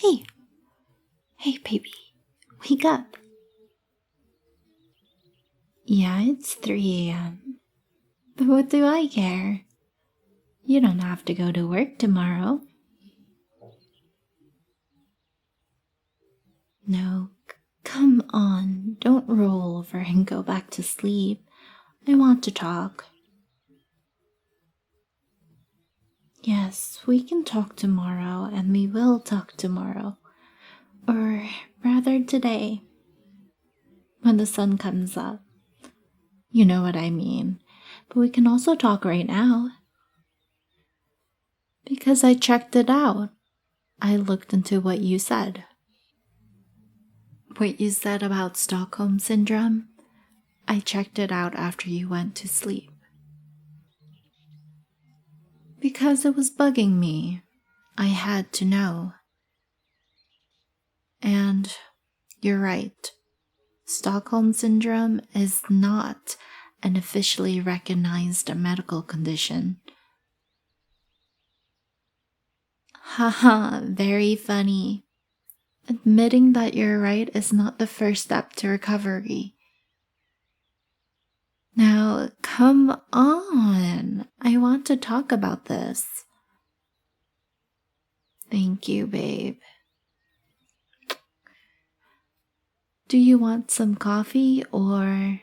Hey! Hey, baby. Wake up. Yeah, it's 3 a.m. But what do I care? You don't have to go to work tomorrow. No, come on. Don't roll over and go back to sleep. I want to talk. Yes, we can talk tomorrow, and we will talk tomorrow. Or rather today. When the sun comes up. You know what I mean. But we can also talk right now. Because I checked it out. I looked into what you said. What you said about Stockholm Syndrome? I checked it out after you went to sleep. Because it was bugging me. I had to know. And you're right. Stockholm Syndrome is not an officially recognized medical condition. Haha, very funny. Admitting that you're right is not the first step to recovery. Now, come on. I want to talk about this. Thank you, babe. Do you want some coffee or...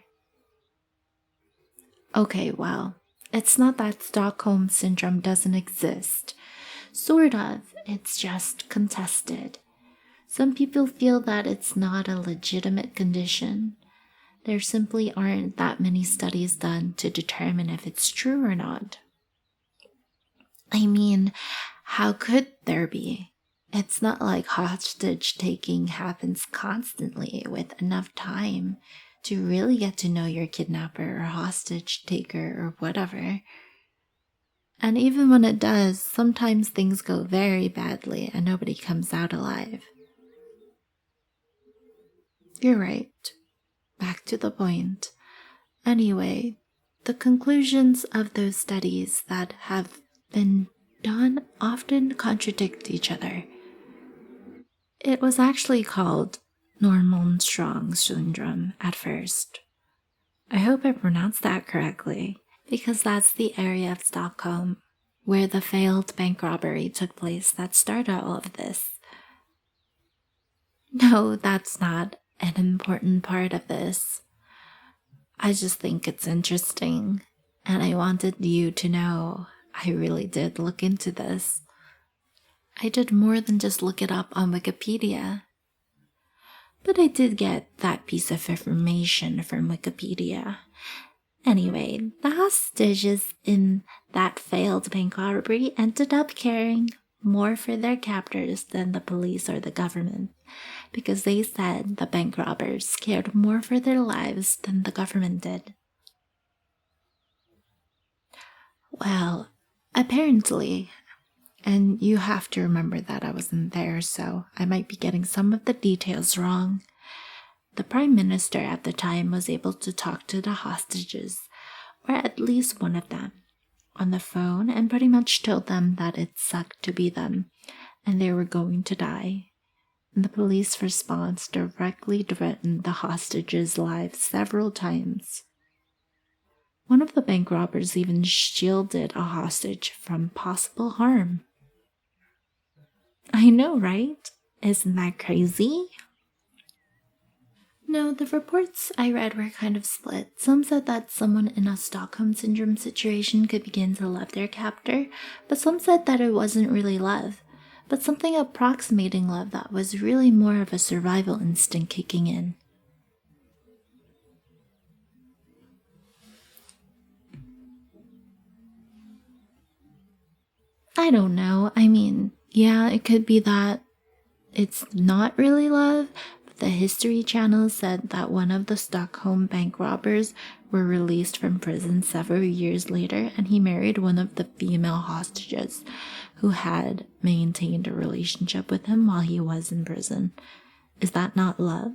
Okay, well, it's not that Stockholm Syndrome doesn't exist. Sort of, it's just contested. Some people feel that it's not a legitimate condition. There simply aren't that many studies done to determine if it's true or not. I mean, how could there be? It's not like hostage taking happens constantly with enough time to really get to know your kidnapper or hostage taker or whatever. And even when it does, sometimes things go very badly and nobody comes out alive. You're right. Back to the point. Anyway, the conclusions of those studies that have been done often contradict each other. It was actually called Nanamieindhoven syndrome at first. I hope I pronounced that correctly, because that's the area of Stockholm where the failed bank robbery took place that started all of this. No, that's not an important part of this. I just think it's interesting, and I wanted you to know I really did look into this. I did more than just look it up on Wikipedia. But I did get that piece of information from Wikipedia. Anyway, the hostages in that failed bank robbery ended up caring more for their captors than the police or the government, because they said the bank robbers cared more for their lives than the government did. Well, apparently, and you have to remember that I wasn't there, so I might be getting some of the details wrong. The Prime Minister at the time was able to talk to the hostages, or at least one of them, on the phone and pretty much told them that it sucked to be them and they were going to die. And the police response directly threatened the hostages' lives several times. One of the bank robbers even shielded a hostage from possible harm. I know, right? Isn't that crazy? No, the reports I read were kind of split. Some said that someone in a Stockholm Syndrome situation could begin to love their captor, but some said that it wasn't really love, but something approximating love that was really more of a survival instinct kicking in. I don't know. I mean, yeah, it could be that it's not really love. The History Channel said that one of the Stockholm bank robbers were released from prison several years later, and he married one of the female hostages who had maintained a relationship with him while he was in prison. Is that not love?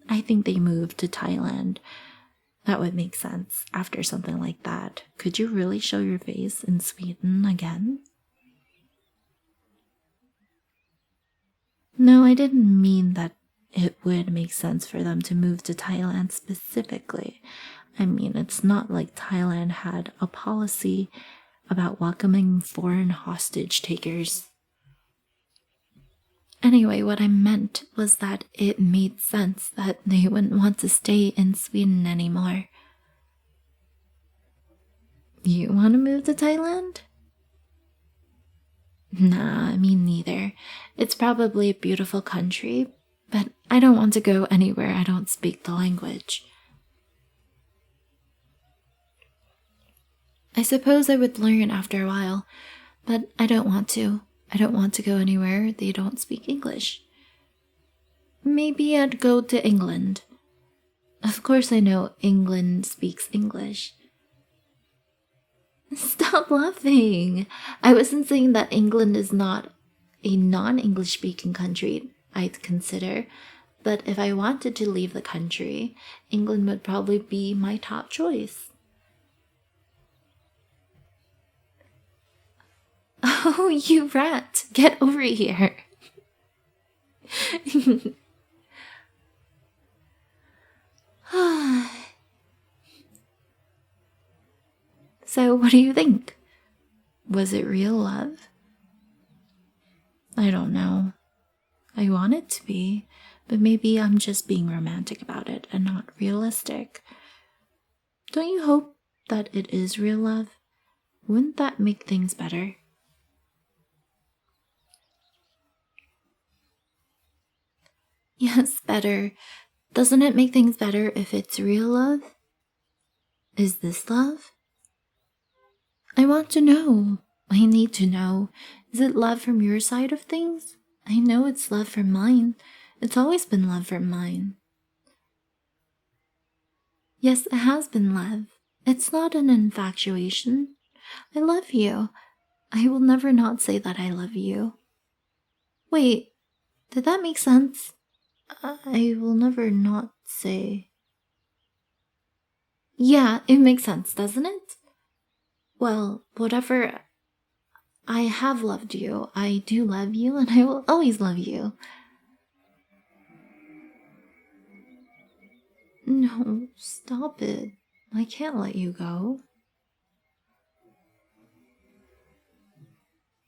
I think they moved to Thailand. That would make sense after something like that. Could you really show your face in Sweden again? No, I didn't mean that it would make sense for them to move to Thailand specifically. I mean, it's not like Thailand had a policy about welcoming foreign hostage takers. Anyway, what I meant was that it made sense that they wouldn't want to stay in Sweden anymore. You want to move to Thailand? Nah, me neither. It's probably a beautiful country, but I don't want to go anywhere I don't speak the language. I suppose I would learn after a while, but I don't want to. I don't want to go anywhere they don't speak English. Maybe I'd go to England. Of course I know England speaks English. Stop laughing. I wasn't saying that England is not a non-English speaking country I'd consider, but if I wanted to leave the country, England would probably be my top choice. Oh, you rat! Get over here! So, what do you think? Was it real love? I don't know. I want it to be, but maybe I'm just being romantic about it and not realistic. Don't you hope that it is real love? Wouldn't that make things better? Yes, better. Doesn't it make things better if it's real love? Is this love? I want to know. I need to know. Is it love from your side of things? I know it's love from mine. It's always been love from mine. Yes, it has been love. It's not an infatuation. I love you. I will never not say that I love you. Wait, did that make sense? I will never not say. Yeah, it makes sense, doesn't it? Well, whatever. I have loved you. I do love you, and I will always love you. No, stop it. I can't let you go.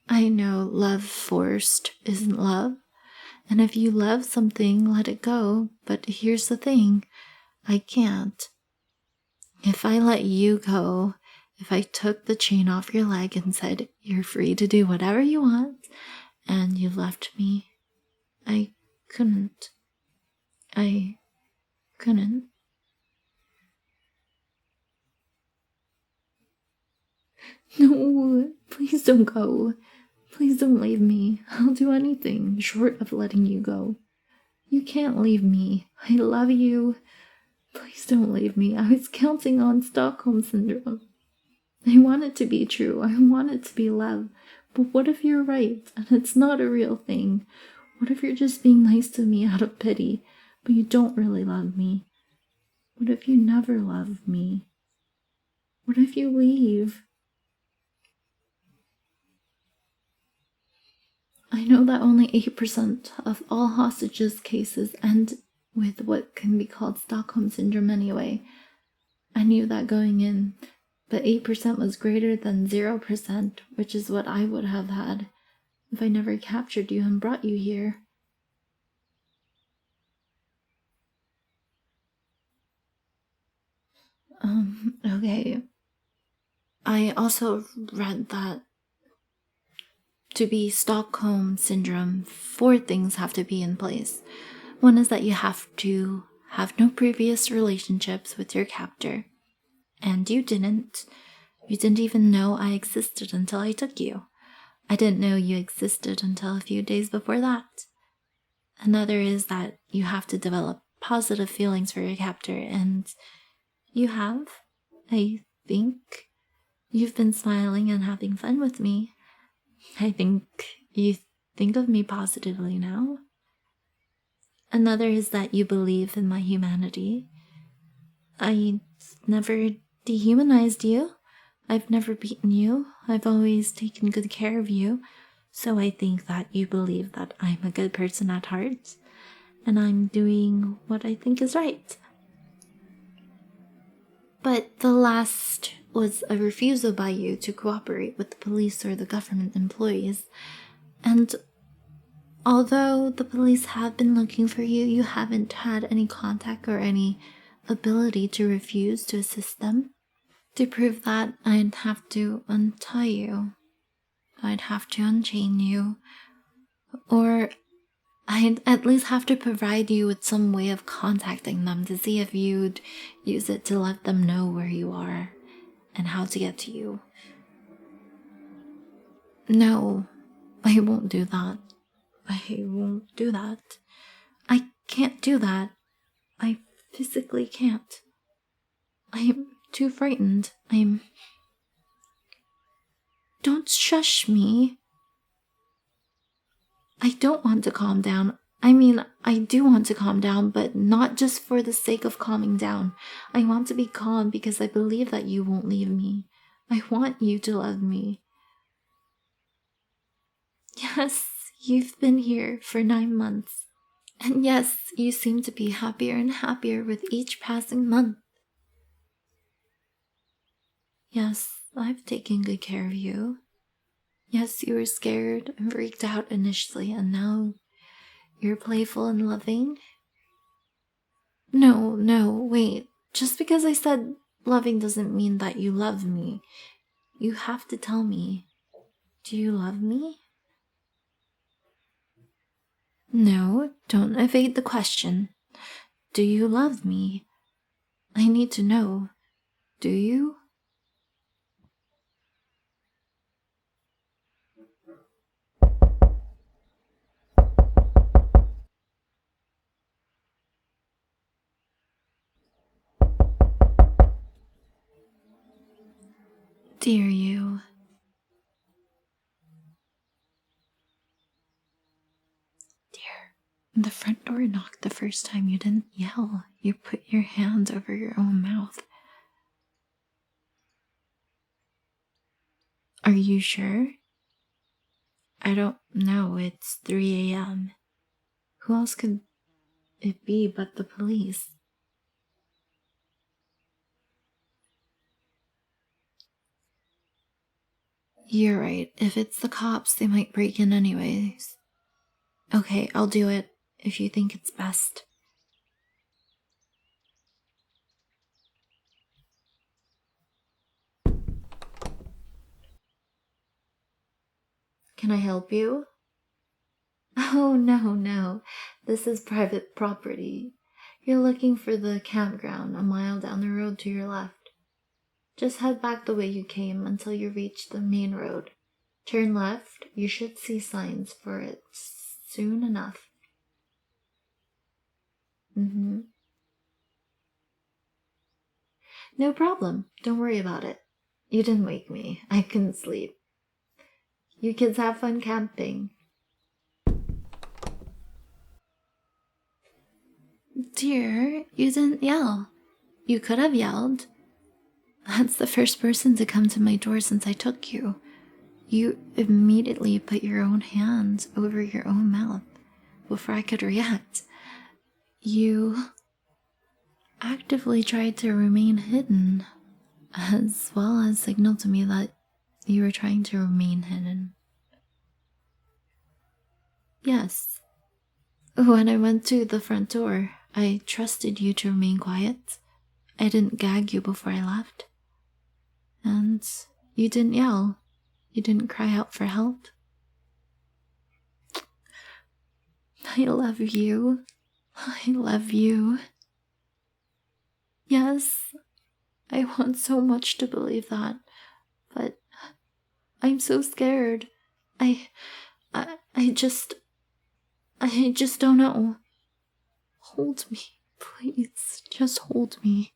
I know love forced isn't love. And if you love something, let it go. But here's the thing, I can't. If I let you go, if I took the chain off your leg and said, you're free to do whatever you want, and you left me, I couldn't. I couldn't. No, please don't go. Please don't leave me. I'll do anything short of letting you go. You can't leave me. I love you. Please don't leave me. I was counting on Stockholm Syndrome. I want it to be true. I want it to be love. But what if you're right and it's not a real thing? What if you're just being nice to me out of pity, but you don't really love me? What if you never love me? What if you leave? I know that only 8% of all hostages cases end with what can be called Stockholm Syndrome anyway. I knew that going in, but 8% was greater than 0%, which is what I would have had if I never captured you and brought you here. Okay. I also read that to be Stockholm Syndrome, 4 things have to be in place. One is that you have to have no previous relationships with your captor. And you didn't. You didn't even know I existed until I took you. I didn't know you existed until a few days before that. Another is that you have to develop positive feelings for your captor, and you have, I think. You've been smiling and having fun with me. I think you think of me positively now. Another is that you believe in my humanity. I never dehumanized you. I've never beaten you. I've always taken good care of you. So I think that you believe that I'm a good person at heart, and I'm doing what I think is right. But the last was a refusal by you to cooperate with the police or the government employees. And although the police have been looking for you, you haven't had any contact or any ability to refuse to assist them. To prove that, I'd have to untie you. I'd have to unchain you. Or I'd at least have to provide you with some way of contacting them to see if you'd use it to let them know where you are and how to get to you. No, I won't do that. I won't do that. I can't do that. I physically can't. I'm too frightened. Don't shush me. I don't want to calm down. I mean, I do want to calm down, but not just for the sake of calming down. I want to be calm because I believe that you won't leave me. I want you to love me. Yes, you've been here for 9 months. And yes, you seem to be happier and happier with each passing month. Yes, I've taken good care of you. Yes, you were scared and freaked out initially, and now you're playful and loving. No, wait. Just because I said loving doesn't mean that you love me. You have to tell me. Do you love me? No, don't evade the question. Do you love me? I need to know. Do you? Dear you. Dear, the front door knocked the first time. You didn't yell. You put your hand over your own mouth. Are you sure? I don't know. It's 3 a.m. Who else could it be but the police? You're right. If it's the cops, they might break in anyways. Okay, I'll do it if you think it's best. Can I help you? Oh, no. This is private property. You're looking for the campground a mile down the road to your left. Just head back the way you came until you reach the main road. Turn left. You should see signs for it soon enough. No problem. Don't worry about it. You didn't wake me. I couldn't sleep. You kids have fun camping. Dear, you didn't yell. You could have yelled. That's the first person to come to my door since I took you. You immediately put your own hands over your own mouth before I could react. You actively tried to remain hidden, as well as signaled to me that you were trying to remain hidden. Yes. When I went to the front door, I trusted you to remain quiet. I didn't gag you before I left. And you didn't yell. You didn't cry out for help. I love you. I love you. Yes, I want so much to believe that, but I'm so scared. I just don't know. Hold me, please. Just hold me.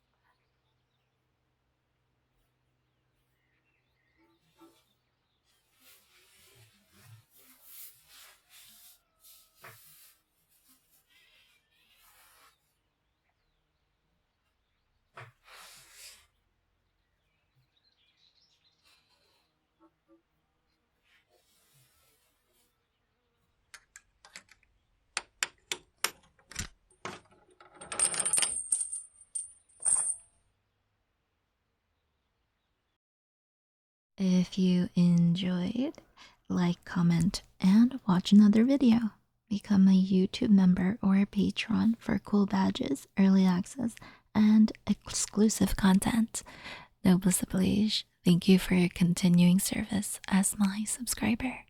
If you enjoyed, like, comment, and watch another video. Become a YouTube member or a patron for cool badges, early access, and exclusive content. 𝗦𝗫𝗶𝗹𝘀, thank you for your continuing service as my subscriber.